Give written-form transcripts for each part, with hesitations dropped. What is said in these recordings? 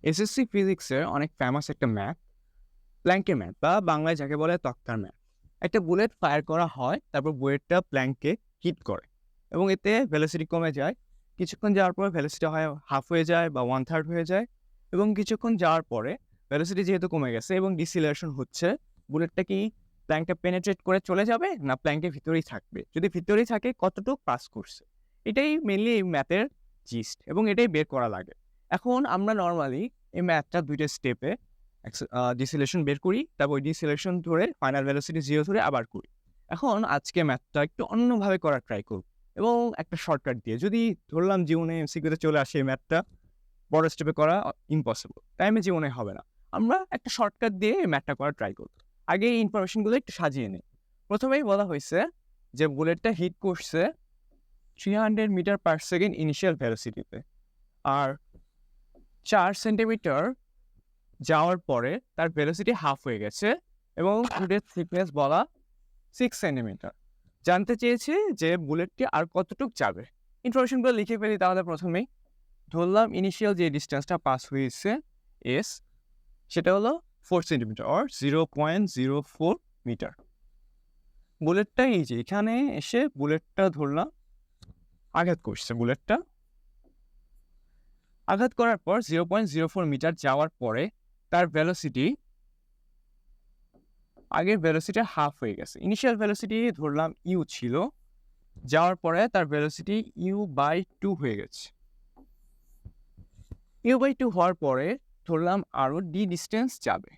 SSC ফিজিক্সের অনেক famous একটা ম্যাথ, প্ল্যাঙ্কের ম্যাথ বা বাংলায় যাকে বলে তক্তার ম্যাথ। একটা বুলেট ফায়ার করা হয়, তারপর বুলেটটা প্ল্যাঙ্কে হিট করে এবং এতে ভেলোসিটি কমে যায়। কিছুক্ষণ যাওয়ার পর ভেলোসিটি হয় হাফ হয়ে যায় বা 1/3 হয়ে যায় এবং কিছুক্ষণ যাওয়ার পরে ভেলোসিটি যেহেতু কমে গেছে এবং ডিসিলারেশন হচ্ছে, বুলেটটা কি প্ল্যাঙ্কটা পেনেট্রেট করে চলে যাবে না প্ল্যাঙ্কের ভিতরেই থাকবে? যদি ভিতরেই থাকে কতটুকু পাস করছে? এটাই মেইনলি এই ম্যাথের জিস্ট এবং এটাই বের করা লাগে। এখন আমরা নরমালি এই ম্যাথটা ২ টা স্টেপে ডিসিলেশন বের করি, তারপর ওই ডিসিলেশন ধরে ফাইনাল ভেলোসিটি 0 ধরে আবার করি। এখন আজকে ম্যাথটা একটু অন্যভাবে করার ট্রাই করব এবং একটা শর্টকাট দিয়ে। যদি ধরলাম জীবনে এমসিকিউতে চলে আসে এই ম্যাথটা, বড় স্টেপে করা ইম্পসিবল। টাইমে জীবনে হবে না। আমরা একটা শর্টকাট দিয়ে এই ম্যাথটা করার ট্রাই করব। আগে এই ইনফরমেশনগুলো একটু সাজিয়ে নেই। প্রথমেই বলা হইছে যে বুলেটটা হিট করছে 300 মিটার পার সেকেন্ড ইনিশিয়াল ভেলোসিটিতে। আর ৪ সেন্টিমিটার যাওয়ার পরে তার ভেলোসিটি হাফ হয়ে গেছে এবং বুলেটের থিকনেস বলা 6 সেন্টিমিটার। জানতে চেয়েছে যে বুলেটটি আর কতটুক যাবে। ইনফরমেশনগুলো লিখে ফেলি তাহলে প্রথমেই। ধরলাম ইনিশিয়াল যে ডিসট্যান্সটা পাস হয়েছে এস, সেটা হলো 4 সেন্টিমিটার অর 0.04 মিটার। বুলেটটা এই যে এখানে এসে বুলেটটা ধরলাম আঘাত করছে বুলেটটা। আঘাত করার পর 0.04 মিটার যাওয়ার পরে তার ভেলোসিটি আগের ভেলোসিটি হাফ হয়ে গেছে। ইনিশিয়াল ভেলোসিটি ধরলাম ইউ ছিল, যাওয়ার পরে তার ভেলোসিটি u/2 হয়ে গেছে। u/2 হওয়ার পরে ধরলাম আরও ডি ডিস্টেন্স যাবে।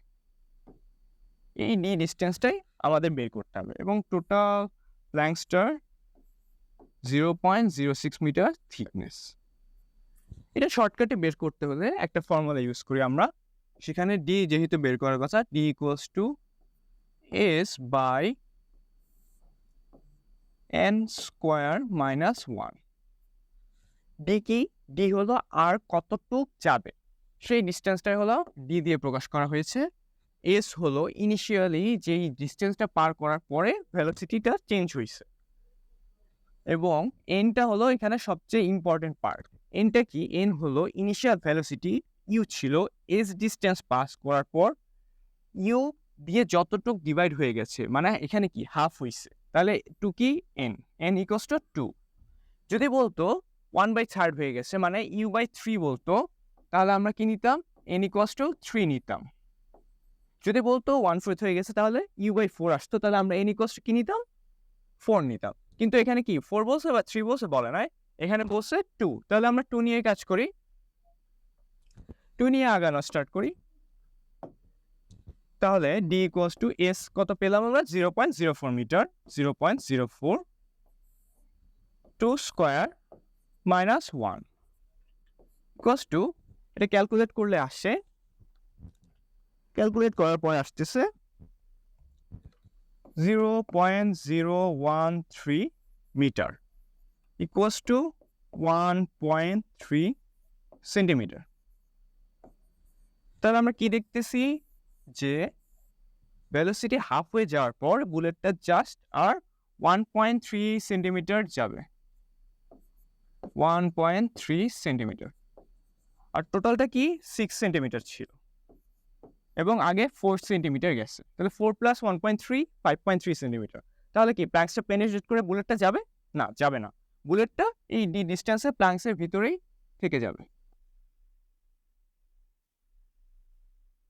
এই ডি ডিস্টেন্সটাই আমাদের বের করতে হবে এবং টোটাল প্ল্যাঙ্কসটার 0.06 মিটার থিকনেস। এটা শর্টকাটে বের করতে হলে একটা ফর্মুলা ইউজ করি আমরা। সেখানে ডি যেহেতু বের করার কথা, D equals to S by N square minus 1। D কি? ডি হলো আর কতটুক যাবে, সেই ডিস্টেন্সটাই হলো ডি দিয়ে প্রকাশ করা হয়েছে। এস হলো ইনিশিয়ালি যেই ডিস্টেন্সটা পার করার পরে ভেলোসিটিটা চেঞ্জ হয়েছে এবং এনটা হলো এখানে সবচেয়ে ইম্পর্টেন্ট পার্ট। এনটা কি? এন হলো ইনিশিয়াল ভেলোসিটি ইউ ছিল, এস ডিস্টেন্স পাস করার পর ইউ দিয়ে যতটুক ডিভাইড হয়ে গেছে, মানে এখানে কি হাফ হয়েছে, তাহলে টু কি এন, এন ইকুয়ালস টু 2। যদি বলতো 1/3 হয়ে গেছে মানে u/3 বলতো, তাহলে আমরা কি নিতাম? n ইকুয়ালস টু 3 নিতাম। যদি বলতো 1/4 হয়ে গেছে তাহলে u/4 আসতো, তাহলে আমরা n ইকুয়ালস টু কি নিতাম? 4 নিতাম। কিন্তু এখানে কি 4 বলছে বা 3 বলছে বলে নাই, এখানে বলছে 2। তাহলে আমরা 2 নিয়ে কাজ করি, 2 নিয়ে আগানো স্টার্ট করি। তাহলে d ইকুয়ালস টু s কত পেলাম আমরা? 0.04 metre. 0.04 2 square minus 1 equals to, এটা ক্যালকুলেট করলে আসে, ক্যালকুলেট করার পরে আসতেছে 0.013 মিটার ইকুয়ালস টু 1.3 সেন্টিমিটার। তাহলে আমরা কি দেখতেছি যে ভেলোসিটি হাফ হয়ে যাওয়ার পর বুলেটটা জাস্ট আর 1.3 সেন্টিমিটার যাবে, 1.3 সেন্টিমিটার। আর টোটালটা কি 6 সেন্টিমিটার ছিল এবং আগে 4 সেন্টিমিটার গেছে, তাহলে 4 প্লাস 1.3 5.3 সেন্টিমিটার। তাহলে কি প্ল্যাঙ্কসটা পেনিট্রেট করে বুলেটটা যাবে? না, যাবে না। বুলেটটা এই ডি ডিস্টেন্সে প্ল্যাঙ্কসের ভিতরেই থেকে যাবে।